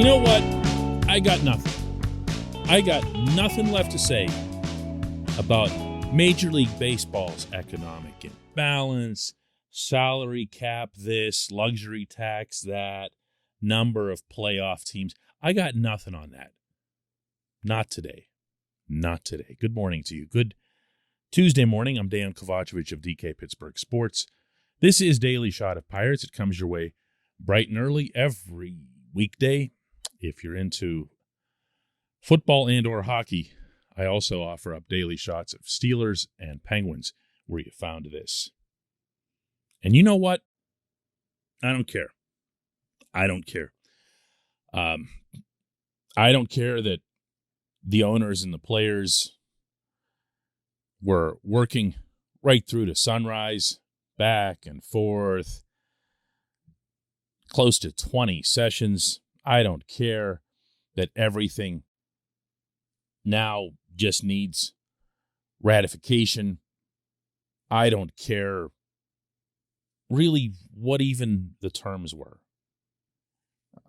You know what? I got nothing. I got nothing left to say about Major League Baseball's economic imbalance, salary cap this, luxury tax that, number of playoff teams. I got nothing on that. Not today. Not today. Good morning to you. Good Tuesday morning. I'm Dejan Kovacevic of DK Pittsburgh Sports. This is Daily Shot of Pirates. It comes your way bright and early every weekday. If you're into football and or hockey, I also offer up daily shots of Steelers and Penguins where you found this. And you know what? I don't care. I don't care. I don't care that the owners and the players were working right through to sunrise, back and forth, close to 20 sessions. I don't care that everything now just needs ratification. I don't care really what even the terms were.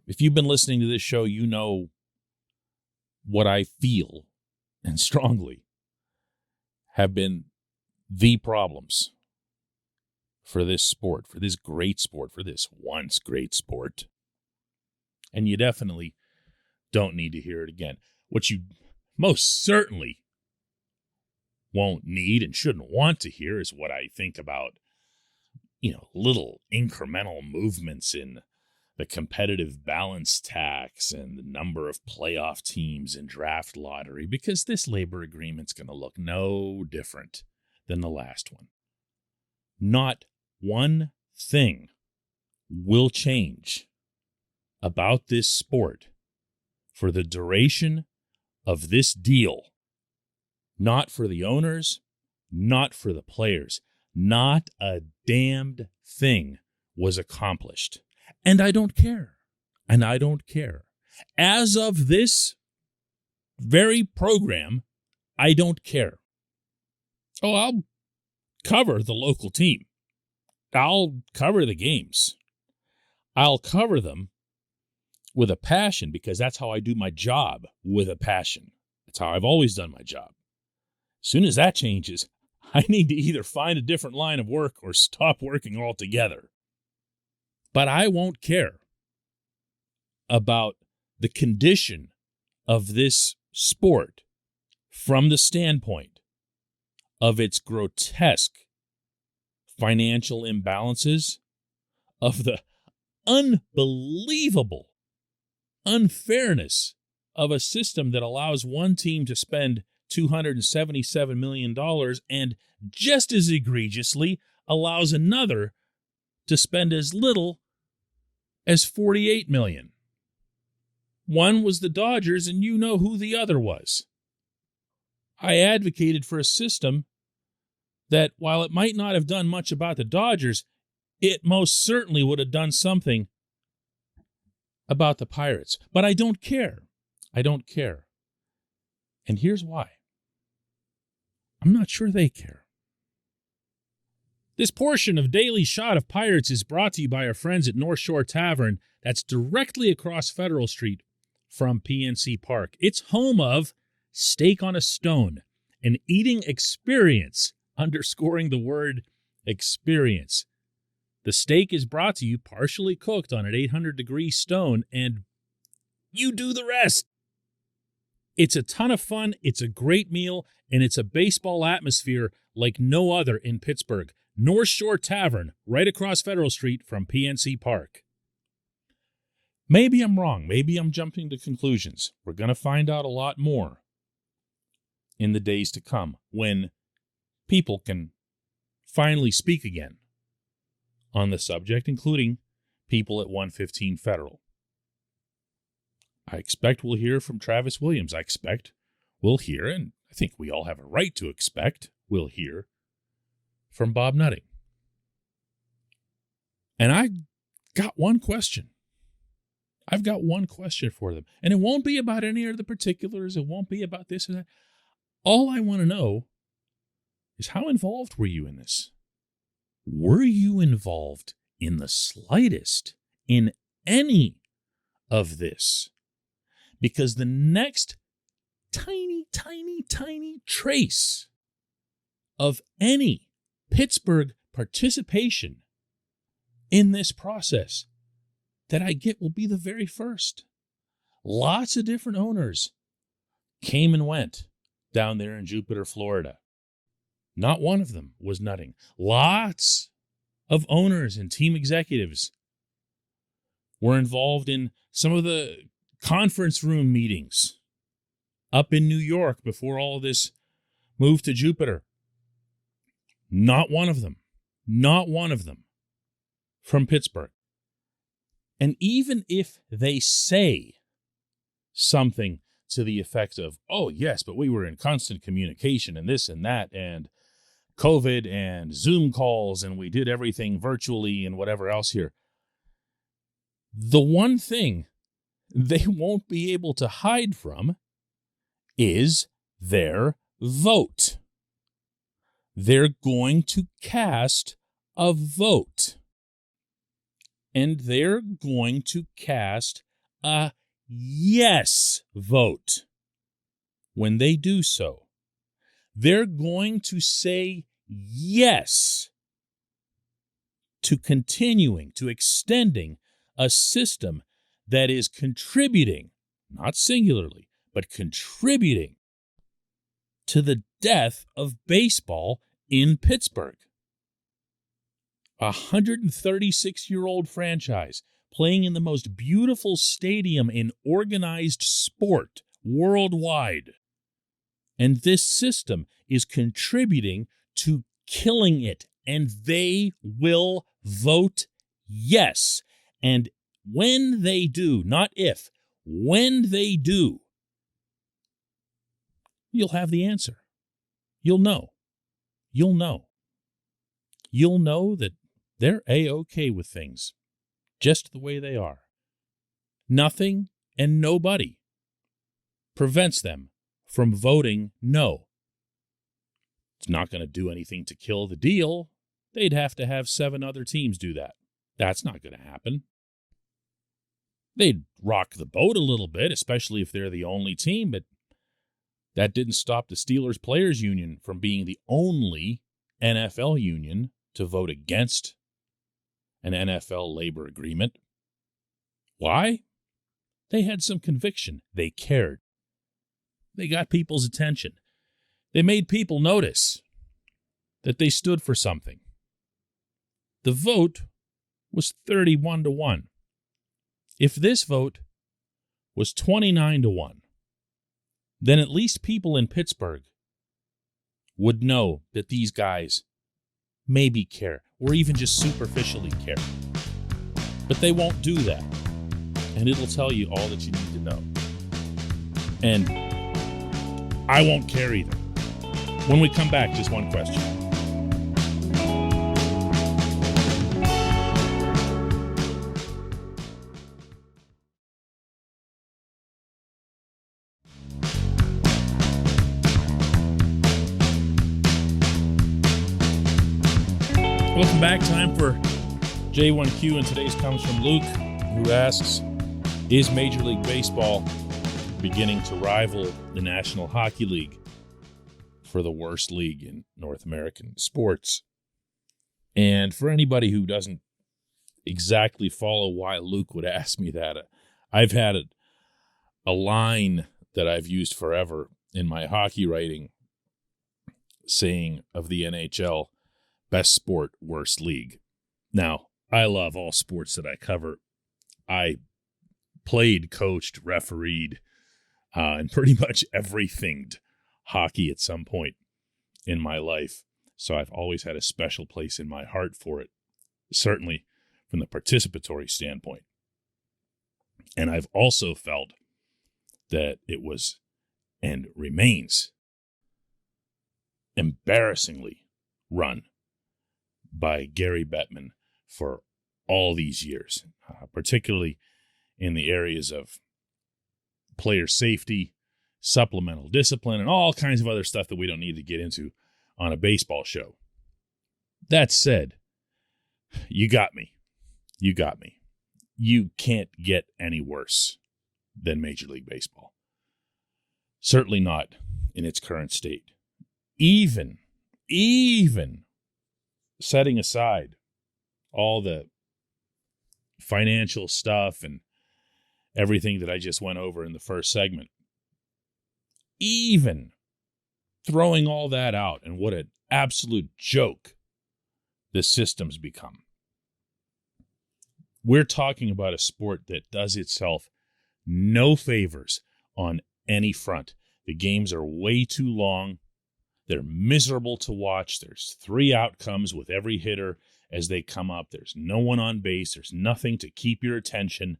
If you've been listening to this show, you know what I feel and strongly have been the problems for this sport, for this great sport, for this once great sport. And you definitely don't need to hear it again. What you most certainly won't need and shouldn't want to hear is what I think about, little incremental movements in the competitive balance tax and the number of playoff teams in draft lottery, because this labor agreement's going to look no different than the last one. Not one thing will change about this sport for the duration of this deal. Not for the owners, not for the players. Not a damned thing was accomplished. And I don't care. And I don't care. As of this very program, I don't care. Oh, I'll cover the local team. I'll cover the games. I'll cover them with a passion because that's how I do my job, with a passion. That's how I've always done my job. As soon as that changes, I need to either find a different line of work or stop working altogether. But I won't care about the condition of this sport from the standpoint of its grotesque financial imbalances, of the unbelievable unfairness of a system that allows one team to spend $277 million and just as egregiously allows another to spend as little as $48 million. One was the Dodgers, and you know who the other was. I advocated for a system that, while it might not have done much about the Dodgers, it most certainly would have done something about the Pirates. But I don't care. I don't care. And here's why. I'm not sure they care. This portion of Daily Shot of Pirates is brought to you by our friends at North Shore Tavern. That's directly across Federal Street from PNC Park. It's home of Steak on a Stone, an eating experience, underscoring the word experience. The steak is brought to you partially cooked on an 800-degree stone, and you do the rest. It's a ton of fun, it's a great meal, and it's a baseball atmosphere like no other in Pittsburgh. North Shore Tavern, right across Federal Street from PNC Park. Maybe I'm wrong. Maybe I'm jumping to conclusions. We're going to find out a lot more in the days to come when people can finally speak again on the subject, including people at 115 Federal. I expect we'll hear from Travis Williams. I expect we'll hear, and I think we all have a right to expect we'll hear from Bob Nutting. And I got one question. I've got one question for them. And it won't be about any of the particulars. It won't be about this or that. All I want to know is, how involved were you in this? Were you involved in the slightest in any of this Because the next tiny, tiny, tiny trace of any Pittsburgh participation in this process that I get will be the very first. Lots of different owners came and went down there in Jupiter, Florida. Not one of them was nutting. Lots of owners and team executives were involved in some of the conference room meetings up in New York before all this moved to Jupiter. Not one of them from Pittsburgh. And even if they say something to the effect of, oh, yes, but we were in constant communication and this and that and COVID and Zoom calls and we did everything virtually and whatever else here. The one thing they won't be able to hide from is their vote. They're going to cast a vote. And they're going to cast a yes vote. When they do so, they're going to say yes to continuing, to extending a system that is contributing, not singularly, but contributing to the death of baseball in Pittsburgh. A 136-year-old franchise playing in the most beautiful stadium in organized sport worldwide. And this system is contributing to killing it. And they will vote yes. And when they do, not if, when they do, you'll have the answer. You'll know. You'll know. You'll know that they're A-OK with things, just the way they are. Nothing and nobody prevents them from voting no. It's not going to do anything to kill the deal. They'd have to have 7 other teams do that. That's not going to happen. They'd rock the boat a little bit, especially if they're the only team, but that didn't stop the Steelers Players Union from being the only NFL union to vote against an NFL labor agreement. Why? They had some conviction. They cared. They got people's attention. They made people notice that they stood for something. The vote was 31-1. If this vote was 29-1, then at least people in Pittsburgh would know that these guys maybe care, or even just superficially care. But they won't do that. And it'll tell you all that you need to know. And I won't care either. When we come back, just one question. Welcome back. Time for J1Q, and today's comes from Luke, who asks, is Major League Baseball beginning to rival the National Hockey League for the worst league in North American sports? And for anybody who doesn't exactly follow why Luke would ask me that, I've had a line that I've used forever in my hockey writing saying of the NHL, best sport, worst league. Now, I love all sports that I cover. I played, coached, refereed, and pretty much everythinged hockey at some point in my life. So I've always had a special place in my heart for it, certainly from the participatory standpoint. And I've also felt that it was and remains embarrassingly run by Gary Bettman for all these years, particularly in the areas of player safety, supplemental discipline, and all kinds of other stuff that we don't need to get into on a baseball show. That said, you got me. You got me. You can't get any worse than Major League Baseball. Certainly not in its current state. Even setting aside all the financial stuff and everything that I just went over in the first segment, even throwing all that out and what an absolute joke the system's become. We're talking about a sport that does itself no favors on any front. The games are way too long. They're miserable to watch. There's 3 outcomes with every hitter as they come up. There's no one on base. There's nothing to keep your attention.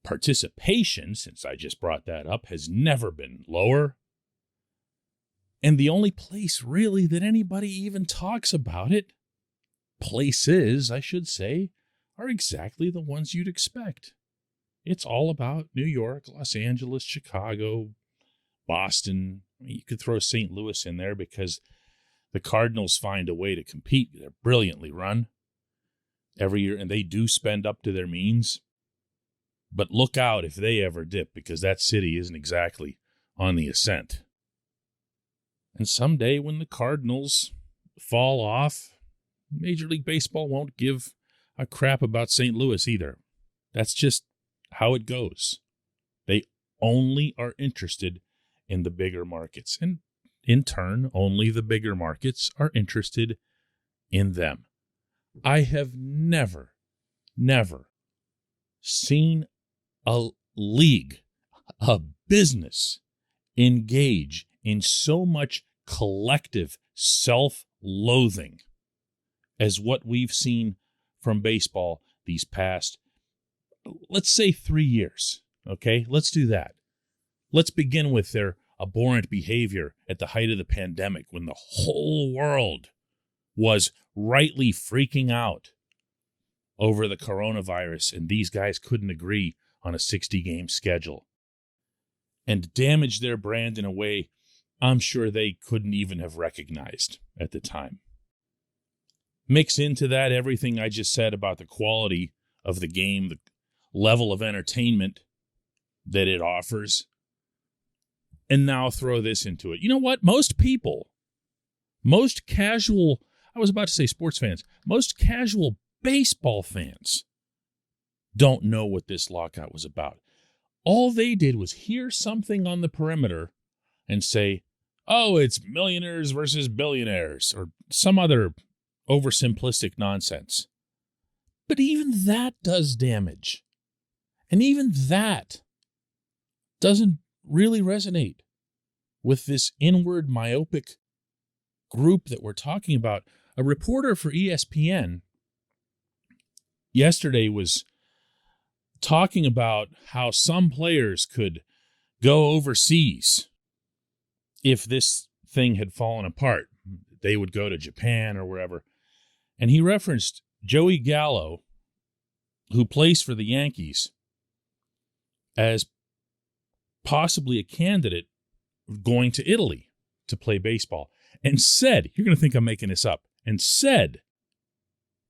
Participation, since I just brought that up, has never been lower. And the only place really that anybody even talks about it, places, I should say, are exactly the ones you'd expect. It's all about New York, Los Angeles, Chicago, Boston. I mean, you could throw St. Louis in there because the Cardinals find a way to compete. They're brilliantly run every year, and they do spend up to their means. But look out if they ever dip, because that city isn't exactly on the ascent. And someday when the Cardinals fall off, Major League Baseball won't give a crap about St. Louis either. That's just how it goes. They only are interested in the bigger markets. And in turn, only the bigger markets are interested in them. I have never seen a league, a business, engage in so much collective self-loathing as what we've seen from baseball these past, let's say 3 years. Okay, let's do that. Let's begin with their abhorrent behavior at the height of the pandemic when the whole world was rightly freaking out over the coronavirus, and these guys couldn't agree on a 60-game schedule and damaged their brand in a way I'm sure they couldn't even have recognized at the time. Mix into that everything I just said about the quality of the game, the level of entertainment that it offers, and now throw this into it. You know what? Most people, most casual, I was about to say sports fans, most casual baseball fans don't know what this lockout was about. All they did was hear something on the perimeter and say, oh, it's millionaires versus billionaires, or some other oversimplistic nonsense. But even that does damage. And even that doesn't really resonate with this inward myopic group that we're talking about. A reporter for ESPN yesterday was talking about how some players could go overseas if this thing had fallen apart. They would go to Japan or wherever. And he referenced Joey Gallo, who plays for the Yankees, as possibly a candidate going to Italy to play baseball, and said, you're going to think I'm making this up, and said,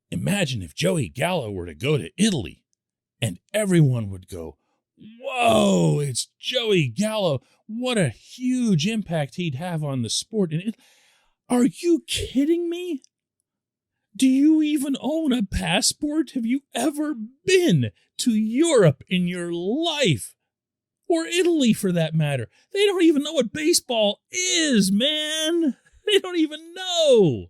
imagine if Joey Gallo were to go to Italy, and everyone would go, whoa, it's Joey Gallo. What a huge impact he'd have on the sport. And are you kidding me? Do you even own a passport? Have you ever been to Europe in your life? Or Italy, for that matter? They don't even know what baseball is, man. They don't even know.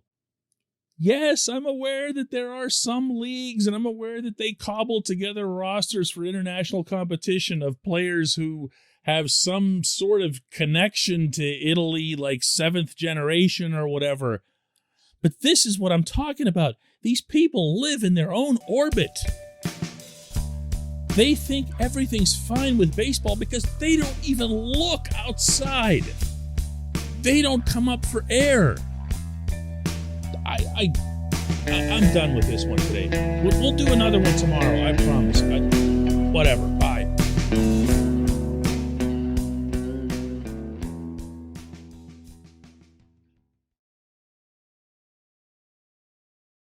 Yes, I'm aware that there are some leagues, and I'm aware that they cobble together rosters for international competition of players who have some sort of connection to Italy, like 7th generation or whatever. But this is what I'm talking about. These people live in their own orbit. They think everything's fine with baseball because they don't even look outside. They don't come up for air. I'm done with this one today. We'll do another one tomorrow, I promise. Whatever. Bye.